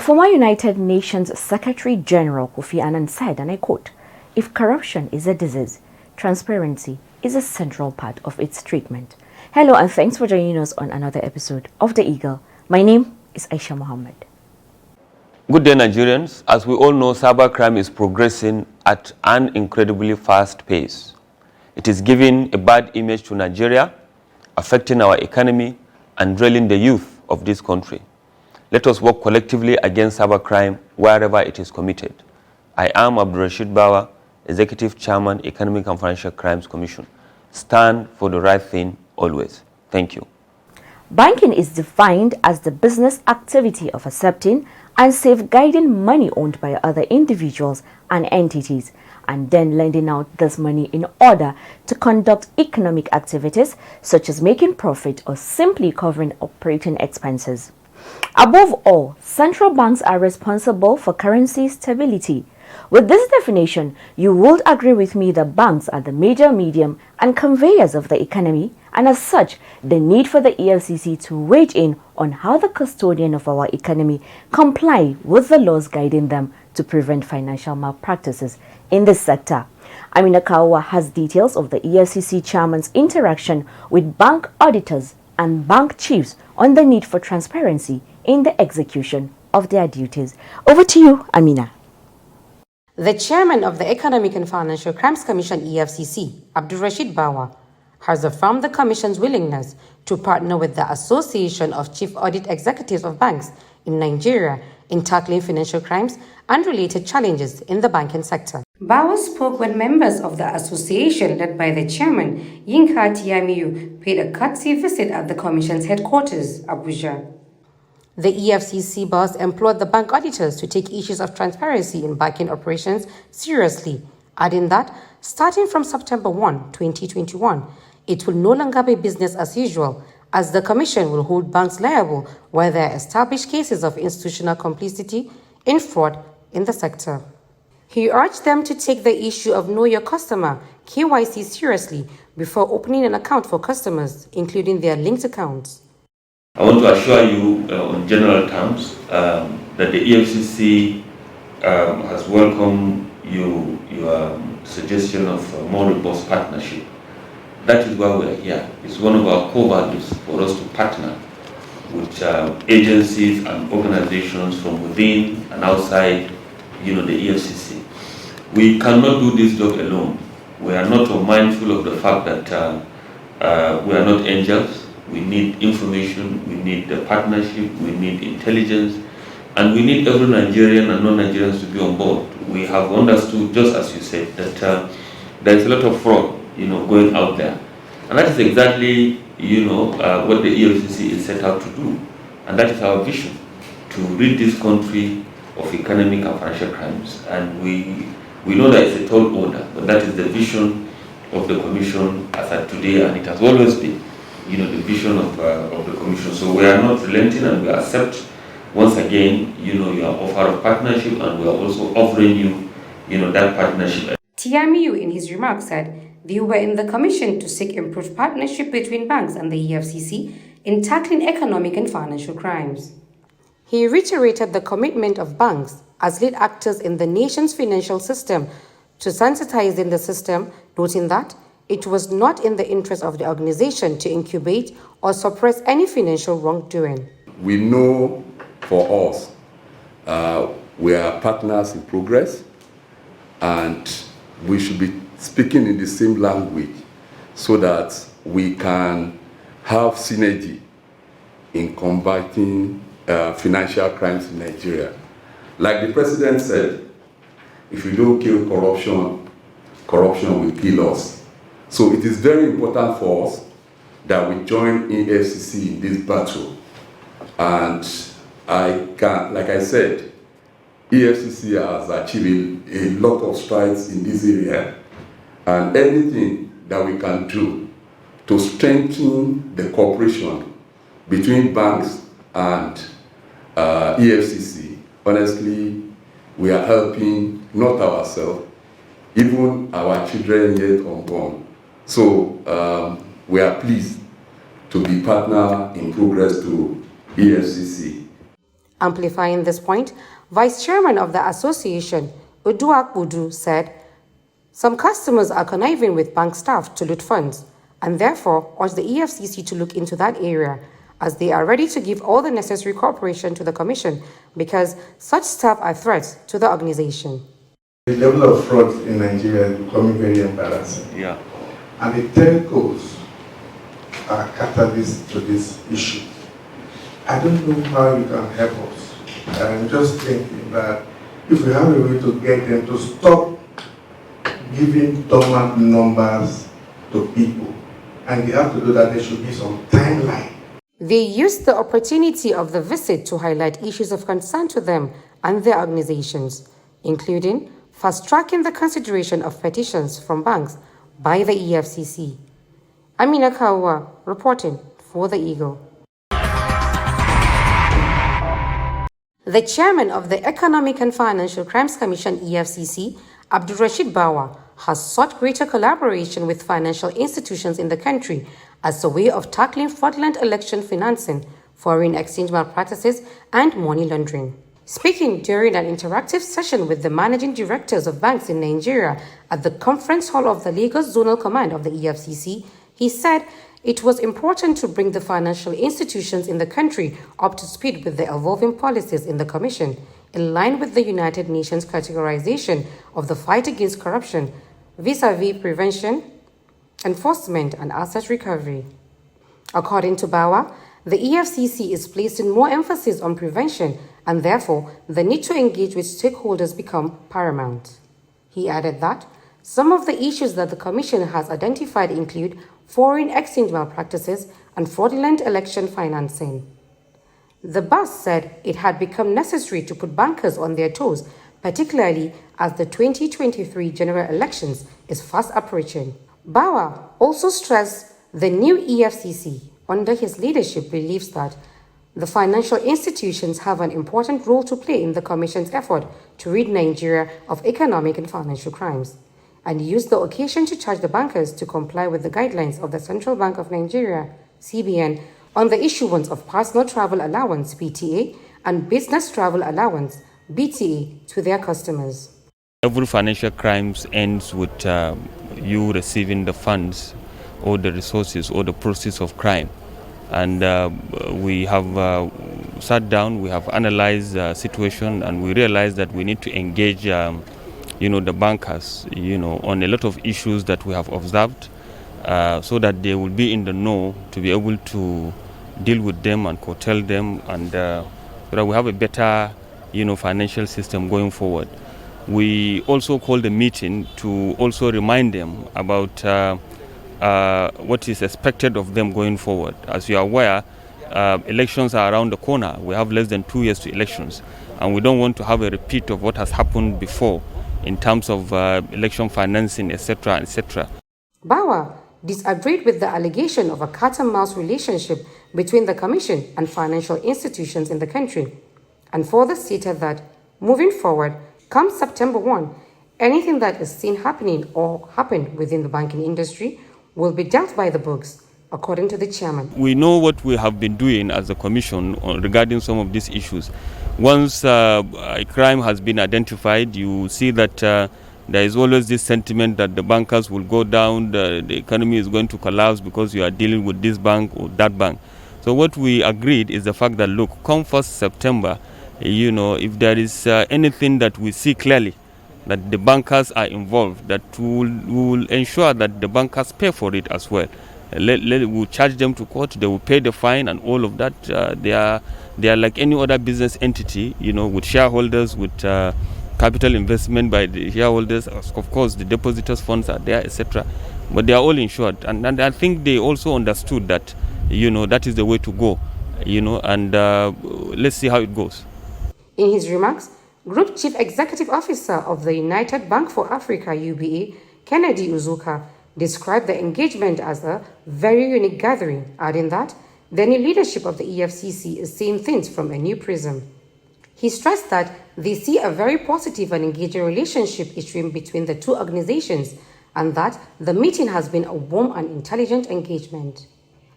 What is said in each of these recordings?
Former United Nations Secretary General Kofi Annan said, and I quote, "If corruption is a disease, transparency is a central part of its treatment." Hello and thanks for joining us on another episode of The Eagle. My name is Aisha Mohammed. Good day, Nigerians. As we all know, cybercrime is progressing at an incredibly fast pace. It is giving a bad image to Nigeria, affecting our economy and draining the youth of this country. Let us work collectively against cybercrime wherever it is committed. I am Abdurrashid Bawa, Executive Chairman, Economic and Financial Crimes Commission. Stand for the right thing always. Thank you. Banking is defined as the business activity of accepting and safeguarding money owned by other individuals and entities, and then lending out this money in order to conduct economic activities such as making profit or simply covering operating expenses. Above all, central banks are responsible for currency stability. With this definition, you would agree with me that banks are the major medium and conveyors of the economy, and as such, the need for the EFCC to weigh in on how the custodian of our economy comply with the laws guiding them to prevent financial malpractices in this sector. Amina Kawa has details of the EFCC chairman's interaction with bank auditors and bank chiefs on the need for transparency in the execution of their duties. Over to you, Amina. The chairman of the Economic and Financial Crimes Commission, EFCC, Abdurrashid Bawa, has affirmed the Commission's willingness to partner with the Association of Chief Audit Executives of Banks in Nigeria in tackling financial crimes and related challenges in the banking sector. Bawa spoke when members of the association, led by the chairman, Yinka Tiamiyu, paid a courtesy visit at the Commission's headquarters, Abuja. The EFCC boss implored the bank auditors to take issues of transparency in banking operations seriously, adding that, starting from September 1, 2021, it will no longer be business as usual, as the Commission will hold banks liable where there are established cases of institutional complicity in fraud in the sector. He urged them to take the issue of Know Your Customer, KYC, seriously before opening an account for customers, including their linked accounts. I want to assure you, on general terms, that the EFCC has welcomed your suggestion of a more robust partnership. That is why we are here. It's one of our core values for us to partner with agencies and organizations from within and outside, the EFCC. We cannot do this job alone. We are not mindful of the fact that we are not angels. We need information, we need the partnership, we need intelligence, and we need every Nigerian and non-Nigerians to be on board. We have understood, just as you said, that there is a lot of fraud, going out there. And that is exactly, what the EFCC is set out to do. And that is our vision, to rid this country of economic and financial crimes. And we know that it's a tall order, but that is the vision of the Commission as at today, and it has always been, the vision of the Commission. So we are not relenting, and we accept, once again, your offer of partnership, and we are also offering you, that partnership. Tiamiyu, in his remarks, said they were in the Commission to seek improved partnership between banks and the EFCC in tackling economic and financial crimes. He reiterated the commitment of banks as lead actors in the nation's financial system to sensitizing the system, noting that it was not in the interest of the organization to incubate or suppress any financial wrongdoing. We know for us, we are partners in progress, and we should be speaking in the same language so that we can have synergy in combating financial crimes in Nigeria. Like the president said, if we don't kill corruption, corruption will kill us. So it is very important for us that we join EFCC in this battle. And like I said, EFCC has achieved a lot of strides in this area, and anything that we can do to strengthen the cooperation between banks and EFCC, honestly, we are helping not ourselves, even our children yet unborn. So we are pleased to be partner in progress to EFCC. Amplifying this point, Vice Chairman of the association, Uduak Udu, said, some customers are conniving with bank staff to loot funds and therefore urged the EFCC to look into that area, as they are ready to give all the necessary cooperation to the Commission because such staff are threats to the organization. The level of fraud in Nigeria is becoming very embarrassing. Yeah. And the telcos are catalysts to this issue. I don't know how you can help us. I'm just thinking that if we have a way to get them to stop giving dormant numbers to people, and they have to do that, there should be some timeline. They used the opportunity of the visit to highlight issues of concern to them and their organizations, including fast-tracking the consideration of petitions from banks by the EFCC. Amina Kawa reporting for The Eagle. The chairman of the Economic and Financial Crimes Commission, EFCC, Abdurrashid Bawa, has sought greater collaboration with financial institutions in the country as a way of tackling fraudulent election financing, foreign exchange malpractices, and money laundering. Speaking during an interactive session with the managing directors of banks in Nigeria at the conference hall of the Lagos Zonal Command of the EFCC, he said it was important to bring the financial institutions in the country up to speed with the evolving policies in the Commission, in line with the United Nations categorization of the fight against corruption vis-à-vis prevention, enforcement, and asset recovery. According to Bawa, the EFCC is placing more emphasis on prevention, and therefore the need to engage with stakeholders become paramount. He added that some of the issues that the Commission has identified include foreign exchange malpractices and fraudulent election financing. The boss said it had become necessary to put bankers on their toes, particularly as the 2023 general elections is fast approaching. Bawa also stressed the new EFCC, under his leadership, believes that the financial institutions have an important role to play in the Commission's effort to rid Nigeria of economic and financial crimes, and used the occasion to charge the bankers to comply with the guidelines of the Central Bank of Nigeria, CBN, on the issuance of personal travel allowance, PTA, and business travel allowance, BTA, to their customers. Every financial crimes ends with you receiving the funds or the resources or the proceeds of crime. And we have sat down, we have analyzed the situation, and we realized that we need to engage the bankers, on a lot of issues that we have observed, so that they will be in the know to be able to deal with them and curtail them, and so that we have a better, financial system going forward. We also called a meeting to also remind them about what is expected of them going forward. As you are aware, elections are around the corner. We have less than 2 years to elections, and we don't want to have a repeat of what has happened before in terms of election financing, etc., etc. Bawa disagreed with the allegation of a cat-and-mouse relationship between the Commission and financial institutions in the country, and further stated that, moving forward, come September 1, anything that is seen happening or happened within the banking industry will be dealt by the books, according to the chairman. We know what we have been doing as a commission regarding some of these issues. Once a crime has been identified, you see that there is always this sentiment that the bankers will go down, the economy is going to collapse because you are dealing with this bank or that bank. So what we agreed is the fact that, look, come 1st September, if there is anything that we see clearly that the bankers are involved, that we will ensure that the bankers pay for it as well. We'll charge them to court, they will pay the fine and all of that. They are like any other business entity, with shareholders, with capital investment by the shareholders. Of course, the depositors' funds are there, etc. But they are all insured. And I think they also understood that, that is the way to go, and let's see how it goes. In his remarks, Group Chief Executive Officer of the United Bank for Africa, UBA, Kennedy Uzuka, described the engagement as a very unique gathering, adding that the new leadership of the EFCC is seeing things from a new prism. He stressed that they see a very positive and engaging relationship between the two organizations and that the meeting has been a warm and intelligent engagement.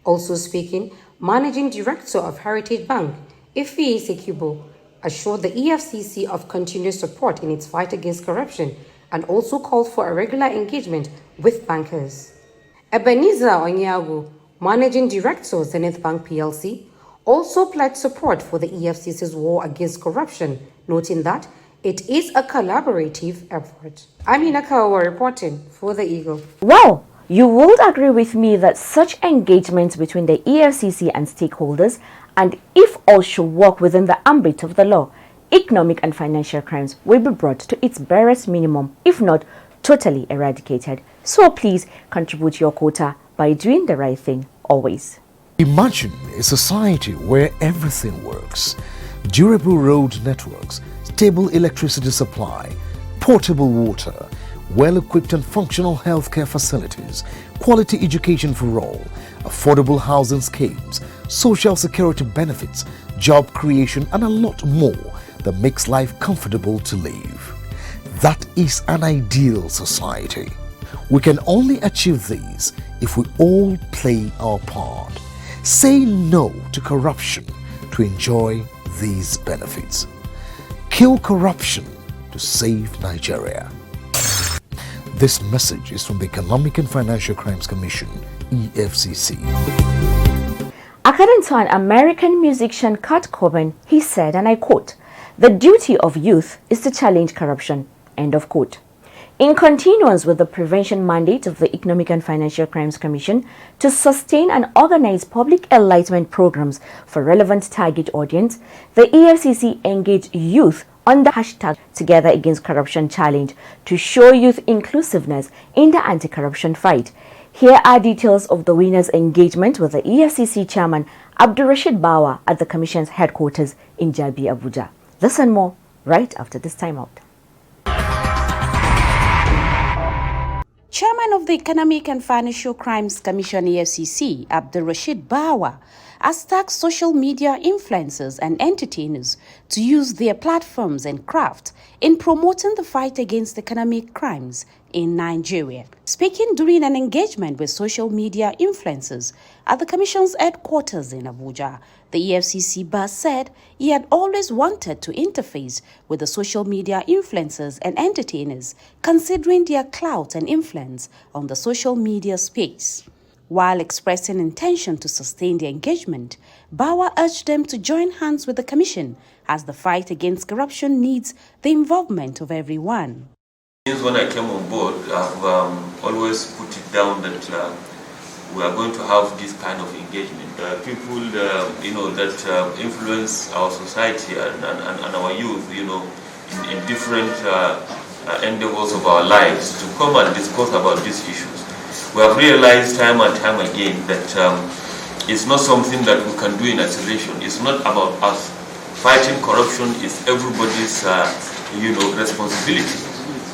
Also speaking, Managing Director of Heritage Bank, Ife Sekubo, assured the EFCC of continued support in its fight against corruption and also called for a regular engagement with bankers. Ebenezer Onyago, Managing Director, Zenith Bank PLC, also pledged support for the EFCC's war against corruption, noting that it is a collaborative effort. Amina Kawa reporting for The Eagle. Well, you would agree with me that such engagements between the EFCC and stakeholders, and if all should work within the ambit of the law, economic and financial crimes will be brought to its barest minimum, if not totally eradicated. So please contribute your quota by doing the right thing always. Imagine a society where everything works. Durable road networks, stable electricity supply, portable water, well-equipped and functional healthcare facilities, quality education for all, affordable housing schemes, social security benefits, job creation, and a lot more that makes life comfortable to live. That is an ideal society. We can only achieve these if we all play our part. Say no to corruption to enjoy these benefits. Kill corruption to save Nigeria. This message is from the Economic and Financial Crimes Commission, EFCC. According to an American musician, Kurt Cobain, he said, and I quote, "The duty of youth is to challenge corruption," end of quote. In continuance with the prevention mandate of the Economic and Financial Crimes Commission to sustain and organize public enlightenment programs for relevant target audience, the EFCC engaged youth on the hashtag Together Against Corruption Challenge to show youth inclusiveness in the anti-corruption fight. Here are details of the winner's engagement with the EFCC chairman Abdurrashid Bawa at the Commission's headquarters in Jabi, Abuja. This and more right after this timeout. Chairman of the Economic and Financial Crimes Commission EFCC, Abdurrashid Bawa, has tasked social media influencers and entertainers to use their platforms and craft in promoting the fight against economic crimes in Nigeria. Speaking during an engagement with social media influencers at the Commission's headquarters in Abuja, the EFCC boss said he had always wanted to interface with the social media influencers and entertainers, considering their clout and influence on the social media space. While expressing intention to sustain the engagement, Bawa urged them to join hands with the Commission as the fight against corruption needs the involvement of everyone. Since when I came on board, I've always put it down that we are going to have this kind of engagement. People, that influence our society and our youth, in different endeavors of our lives, to come and discuss about these issues. We have realized time and time again that it's not something that we can do in isolation. It's not about us. Fighting corruption is everybody's, responsibility.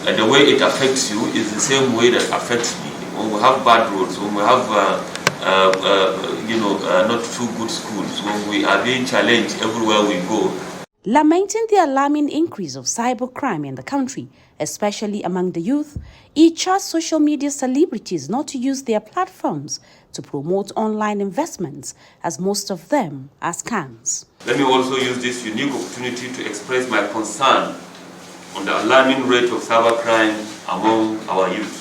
And the way it affects you is the same way that affects me. When we have bad roads, when we have, not too good schools, when we are being challenged everywhere we go. Lamenting the alarming increase of cybercrime in the country, especially among the youth, he charged social media celebrities not to use their platforms to promote online investments, as most of them are scams. Let me also use this unique opportunity to express my concern on the alarming rate of cybercrime among our youth.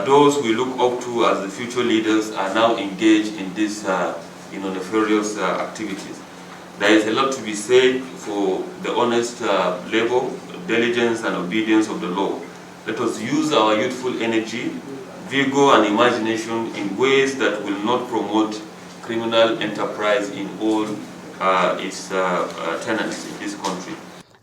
Those we look up to as the future leaders are now engaged in these nefarious activities. There is a lot to be said for the honest labor, diligence and obedience of the law. Let us use our youthful energy, vigor and imagination in ways that will not promote criminal enterprise in all its tenants in this country.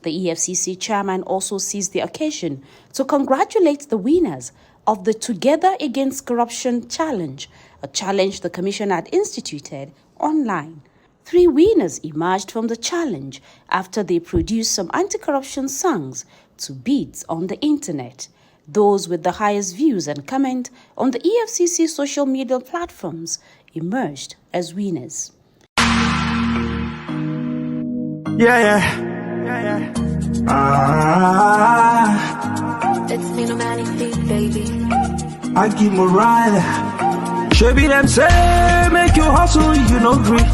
The EFCC chairman also seized the occasion to congratulate the winners of the Together Against Corruption Challenge, a challenge the Commission had instituted online. 3 winners emerged from the challenge after they produced some anti-corruption songs to beats on the internet. Those with the highest views and comment on the EFCC social media platforms emerged as winners. It's me no manic beat, baby. I give my ride. Shabby them say make you hustle, you no gree.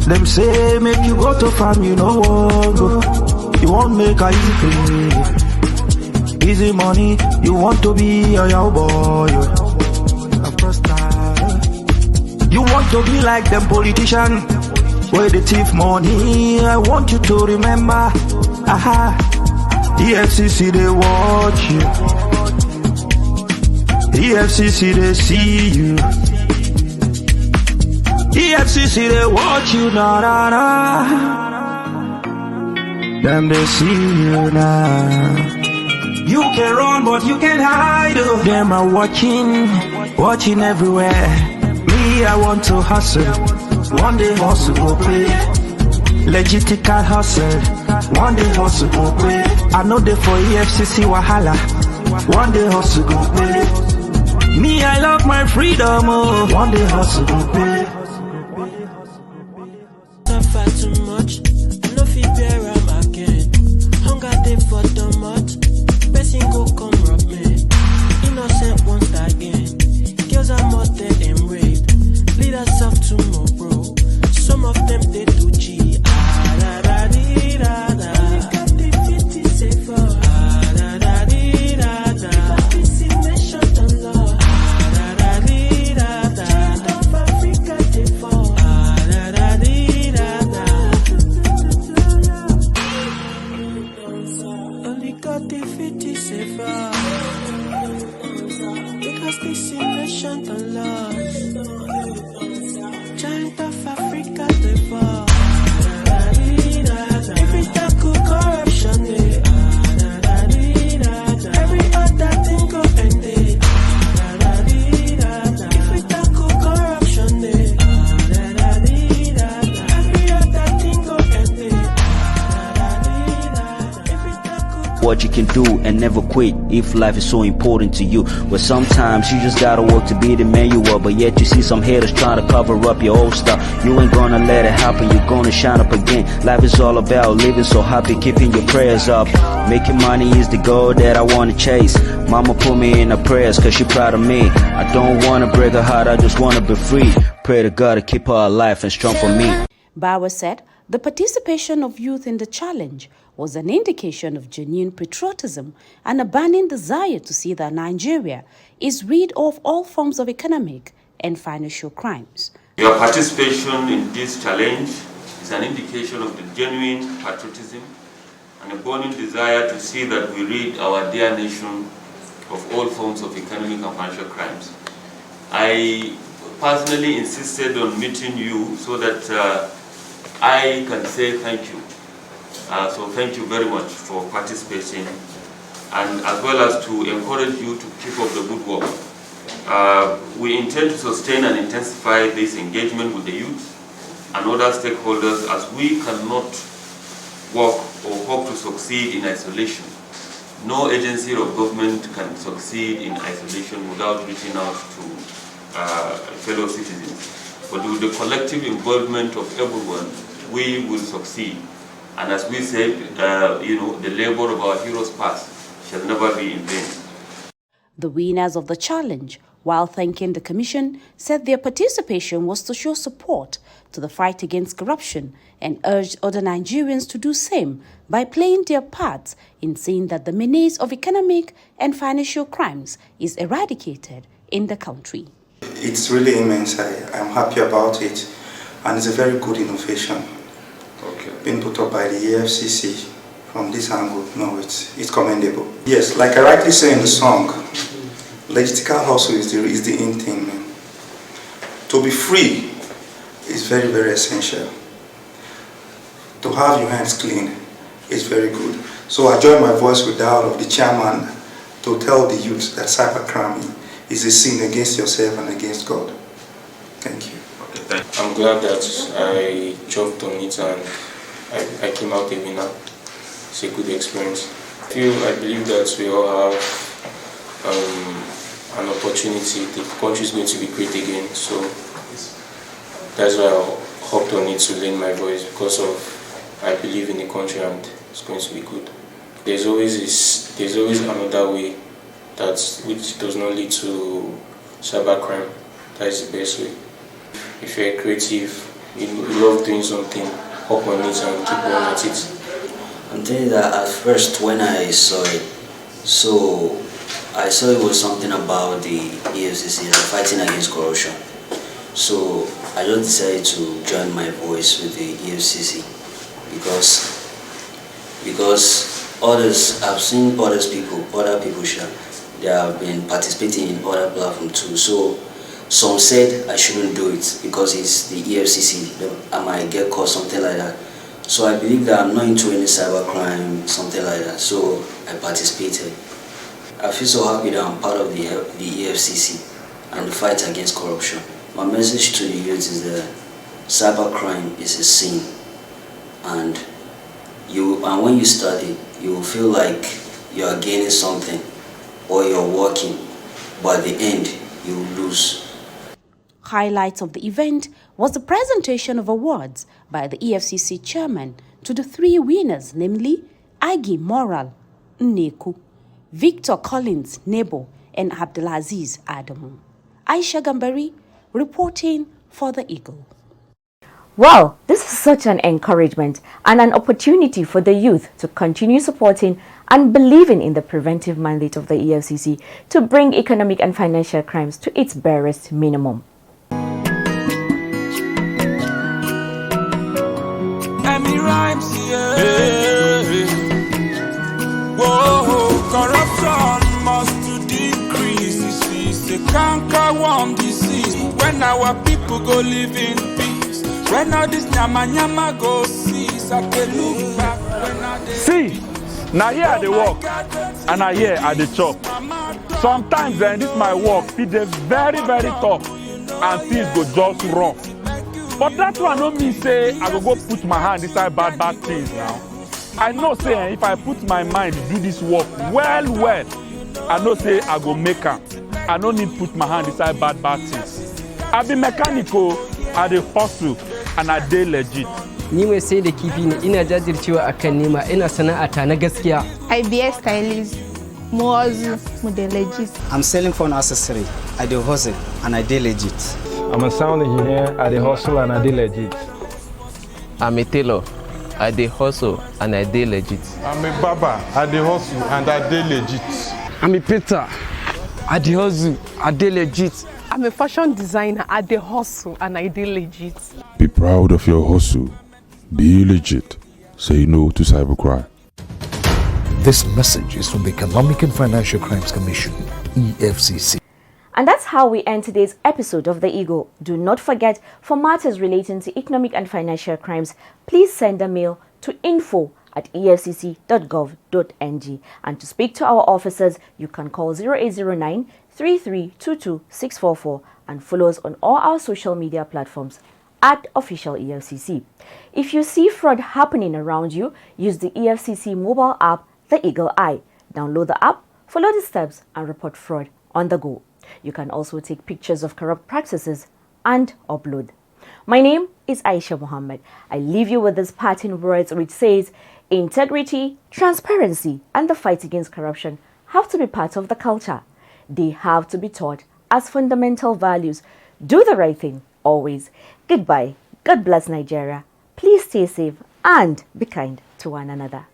Them say make you go to farm, you no want go. You won't make a easy pay. Easy money, you want to be a young boy. You want to be like them politician, where they thief money. I want you to remember, EFCC they watch you. EFCC they see you. EFCC they watch you, Them they see you now. You can run but you can't hide. Them are watching everywhere. Me, I want to hustle. One day hustle go pay. Legitical hustle. One day hustle go pay. I know they for EFCC wahala. One day hustle go pay. Me, I love my freedom. One day hustle go pay. Suffer too much. No fit bear am again. Hunger dey for the much. Person go come rob me. Innocent once again. Girls are murdered and raped. Leaders of tomorrow. Some of them they do G. Because this nation don't lost. Giant of Africa they fall. Every tackle corruption every other thing go end it. If we tackle corruption every other thing go end it. What you can do and never quit if life is so important to you. But sometimes you just gotta work to be the man you are. But yet you see some haters trying to cover up your old stuff. You ain't gonna let it happen, you're gonna shine up again. Life is all about living so happy, keeping your prayers up. Making money is the goal that I wanna chase. Mama put me in her prayers cause she proud of me. I don't wanna break her heart, I just wanna be free. Pray to God to keep her alive and strong for me. Bauer said the participation of youth in the challenge was an indication of genuine patriotism and a burning desire to see that Nigeria is rid of all forms of economic and financial crimes. Your participation in this challenge is an indication of the genuine patriotism and a burning desire to see that we rid our dear nation of all forms of economic and financial crimes. I personally insisted on meeting you so that I can say thank you. So thank you very much for participating, and as well as to encourage you to keep up the good work. We intend to sustain and intensify this engagement with the youth and other stakeholders, as we cannot work or hope to succeed in isolation. No agency or government can succeed in isolation without reaching out to fellow citizens. But with the collective involvement of everyone, we will succeed. And as we said, the labor of our heroes past shall never be in vain. The winners of the challenge, while thanking the Commission, said their participation was to show support to the fight against corruption and urged other Nigerians to do same by playing their parts in seeing that the menace of economic and financial crimes is eradicated in the country. It's really immense. I'm happy about it, and it's a very good innovation. Being put up by the EFCC from this angle, no, it's commendable. Yes, like I rightly say in the song, legitical hustle is the in thing, man. To be free is very, very essential. To have your hands clean is very good. So I join my voice with that of the chairman to tell the youth that cybercrime is a sin against yourself and against God. Thank you. I'm glad that I jumped on it and I came out a winner. It's a good experience. I believe that we all have an opportunity. The country is going to be great again, so that's why I hopped on it to lend my voice, because I believe in the country and it's going to be good. There's always another way which does not lead to cybercrime. That is the best way. If you're creative, you love doing something, hop on it and keep on at it. I'm telling you that at first when I saw it, I saw it was something about the EFCC, like fighting against corruption. So I just decided to join my voice with the EFCC because I've seen other people they have been participating in other platforms too. So some said I shouldn't do it because it's the EFCC, I might get caught, something like that. So I believe that I'm not into any cybercrime, something like that. So I participated. I feel so happy that I'm part of the EFCC and the fight against corruption. My message to the youth is that cybercrime is a sin, and when you study, you will feel like you are gaining something or you're working, but at the end you will lose. Highlights of the event was the presentation of awards by the EFCC chairman to the 3 winners, namely Agi Moral Nneku, Victor Collins Nebo, and Abdulaziz Adamu. Aisha Gambari reporting for the Eagle. Well, this is such an encouragement and an opportunity for the youth to continue supporting and believing in the preventive mandate of the EFCC to bring economic and financial crimes to its barest minimum. Rhymes, yeah. Whoa, corruption must to decrease. This is a canker-worm disease. When our people go live in peace, when all this nyama go cease, I can look back when I see. Now here they walk, and I here at the chop. Sometimes this my work, it is very, very tough, and things go just wrong. But that one don't mean say I go put my hand inside bad things now. I know say if I put my mind to do this work well, I know say I go make am. I don't need put my hand inside bad things. I be mechanical, I dey hustle, and I dey legit. Ni mai sai da kifi ne, ina jajircewa akan nema, ina sana'ata na gaskiya. IBS stylist, Moazu, mu dey legit. I'm selling phone accessory. I dey hustle and I dey legit. I'm a sound engineer, I dey hustle and I dey legit. I'm a tailor, I dey hustle and I dey legit. I'm a barber, I dey hustle and I dey legit. I'm a painter, I dey hustle, I dey legit. I'm a fashion designer, I dey hustle and I dey legit. Be proud of your hustle, be legit, say no to cybercrime. This message is from the Economic and Financial Crimes Commission, EFCC. And that's how we end today's episode of The Eagle. Do not forget, for matters relating to economic and financial crimes, please send a mail to info@efcc.gov.ng. And to speak to our officers, you can call 0809 3322 644 and follow us on all our social media platforms @official EFCC. If you see fraud happening around you, use the EFCC mobile app, The Eagle Eye. Download the app, follow the steps, and report fraud on the go. You can also take pictures of corrupt practices and upload. My name is Aisha Muhammad. I leave you with this parting words which says, integrity, transparency, and the fight against corruption have to be part of the culture. They have to be taught as fundamental values. Do the right thing, always. Goodbye. God bless Nigeria. Please stay safe and be kind to one another.